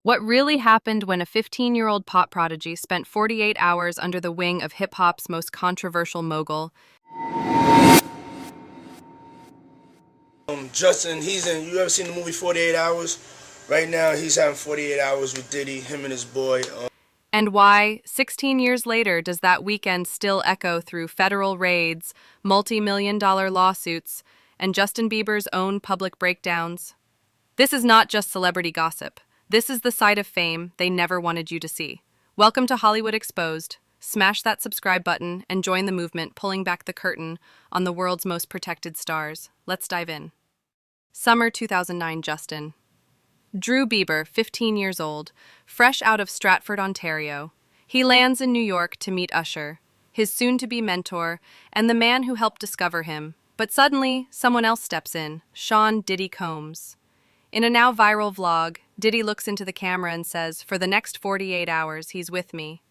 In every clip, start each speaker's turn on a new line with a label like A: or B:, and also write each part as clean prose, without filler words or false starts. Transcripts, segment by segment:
A: What really happened when a 15-year-old pop prodigy spent 48 hours under the wing of hip-hop's most controversial mogul?
B: Justin, he's in. You ever seen the movie 48 Hours? Right now, he's having 48 hours with Diddy, him and his boy.
A: And why, 16 years later, does that weekend still echo through federal raids, multi-million-dollar lawsuits, and Justin Bieber's own public breakdowns? This is not just celebrity gossip. This is the side of fame they never wanted you to see. Welcome to Hollywood Exposed. Smash that subscribe button and join the movement pulling back the curtain on the world's most protected stars. Let's dive in. Summer 2009 Justin. Drew Bieber, 15 years old, fresh out of Stratford, Ontario. He lands in New York to meet Usher, his soon-to-be mentor, and the man who helped discover him. But suddenly, someone else steps in, Sean Diddy Combs. In a now viral vlog, Diddy looks into the camera and says, "For the next 48 hours, he's with me."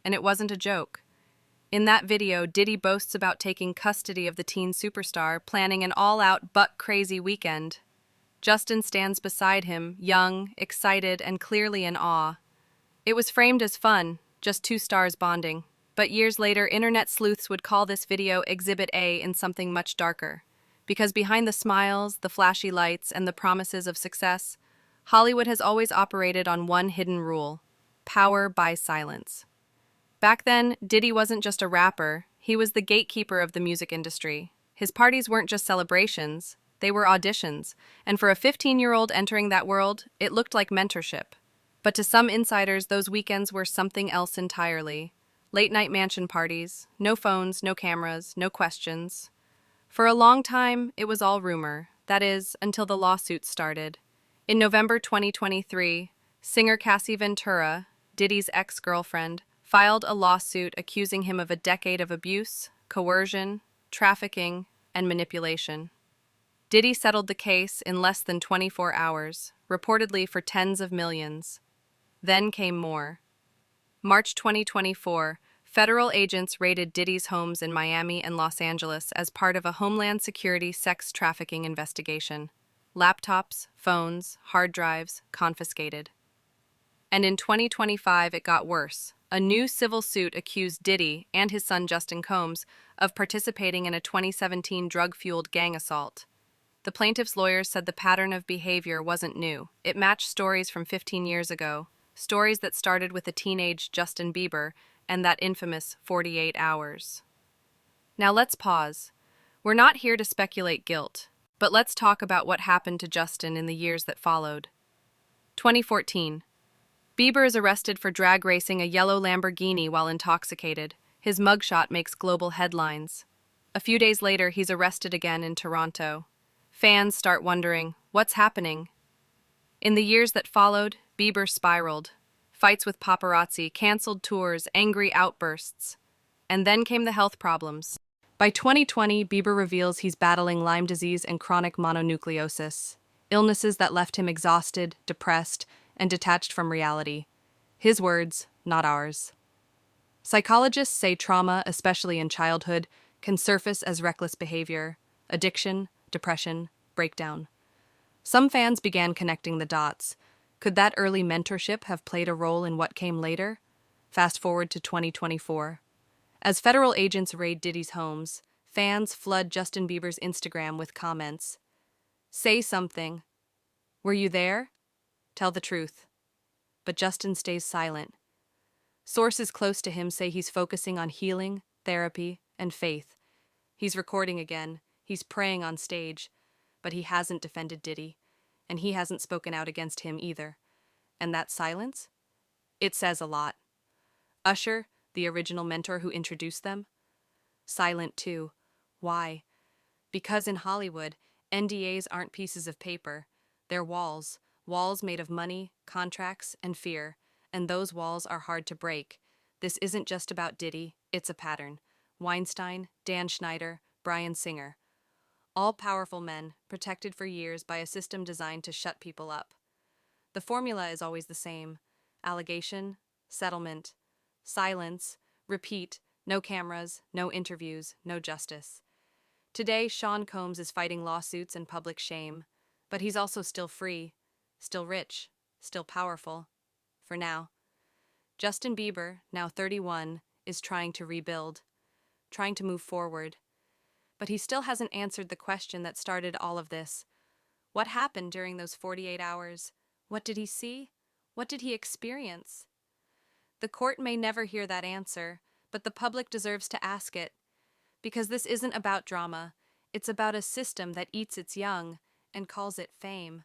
A: And it wasn't a joke. In that video, Diddy boasts about taking custody of the teen superstar, planning an all-out buck-crazy weekend. Justin stands beside him, young, excited, and clearly in awe. It was framed as fun, just two stars bonding. But years later, internet sleuths would call this video Exhibit A in something much darker. Because behind the smiles, the flashy lights, and the promises of success, Hollywood has always operated on one hidden rule: power by silence. Back then, Diddy wasn't just a rapper, he was the gatekeeper of the music industry. His parties weren't just celebrations, they were auditions, and for a 15-year-old entering that world, it looked like mentorship. But to some insiders, those weekends were something else entirely. Late-night mansion parties, no phones, no cameras, no questions. For a long time, it was all rumor, that is, until the lawsuits started. In November 2023, singer Cassie Ventura, Diddy's ex-girlfriend, filed a lawsuit accusing him of a decade of abuse, coercion, trafficking, and manipulation. Diddy settled the case in less than 24 hours, reportedly for tens of millions. Then came more. March 2024, federal agents raided Diddy's homes in Miami and Los Angeles as part of a Homeland Security sex trafficking investigation. Laptops, phones, hard drives, confiscated. And in 2025, it got worse. A new civil suit accused Diddy and his son Justin Combs of participating in a 2017 drug-fueled gang assault. The plaintiff's lawyers said the pattern of behavior wasn't new. It matched stories from 15 years ago, stories that started with a teenage Justin Bieber and that infamous 48 hours. Now let's pause. We're not here to speculate guilt, but let's talk about what happened to Justin in the years that followed. 2014. Bieber is arrested for drag racing a yellow Lamborghini while intoxicated. His mugshot makes global headlines. A few days later, he's arrested again in Toronto. Fans start wondering, what's happening? In the years that followed, Bieber spiraled. Fights with paparazzi, canceled tours, angry outbursts. And then came the health problems. By 2020, Bieber reveals he's battling Lyme disease and chronic mononucleosis, illnesses that left him exhausted, depressed, and detached from reality. His words, not ours. Psychologists say trauma, especially in childhood, can surface as reckless behavior, addiction, depression, breakdown. Some fans began connecting the dots. Could that early mentorship have played a role in what came later? Fast forward to 2024. As federal agents raid Diddy's homes, fans flood Justin Bieber's Instagram with comments. Say something. Were you there? Tell the truth. But Justin stays silent. Sources close to him say he's focusing on healing, therapy, and faith. He's recording again. He's praying on stage, but he hasn't defended Diddy, and he hasn't spoken out against him either. And that silence? It says a lot. Usher, the original mentor who introduced them? Silent too. Why? Because in Hollywood, NDAs aren't pieces of paper. They're walls. Walls made of money, contracts, and fear. And those walls are hard to break. This isn't just about Diddy, it's a pattern. Weinstein, Dan Schneider, Bryan Singer. All powerful men, protected for years by a system designed to shut people up. The formula is always the same: allegation, settlement, silence, repeat, no cameras, no interviews, no justice. Today, Sean Combs is fighting lawsuits and public shame, but he's also still free, still rich, still powerful. for now. Justin Bieber, now 31, is trying to rebuild, trying to move forward. But he still hasn't answered the question that started all of this. What happened during those 48 hours? What did he see? What did he experience? The court may never hear that answer, but the public deserves to ask it. Because this isn't about drama, it's about a system that eats its young and calls it fame.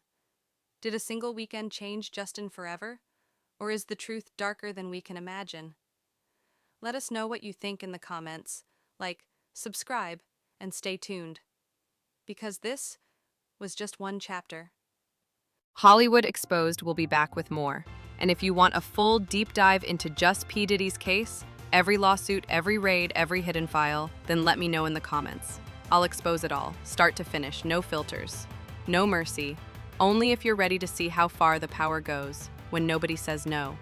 A: Did a single weekend change Justin forever? Or is the truth darker than we can imagine? Let us know what you think in the comments. Like, subscribe, and stay tuned. Because this was just one chapter. Hollywood Exposed will be back with more. And if you want a full deep dive into just P. Diddy's case, every lawsuit, every raid, every hidden file, then let me know in the comments. I'll expose it all, start to finish, no filters, no mercy, only if you're ready to see how far the power goes when nobody says no.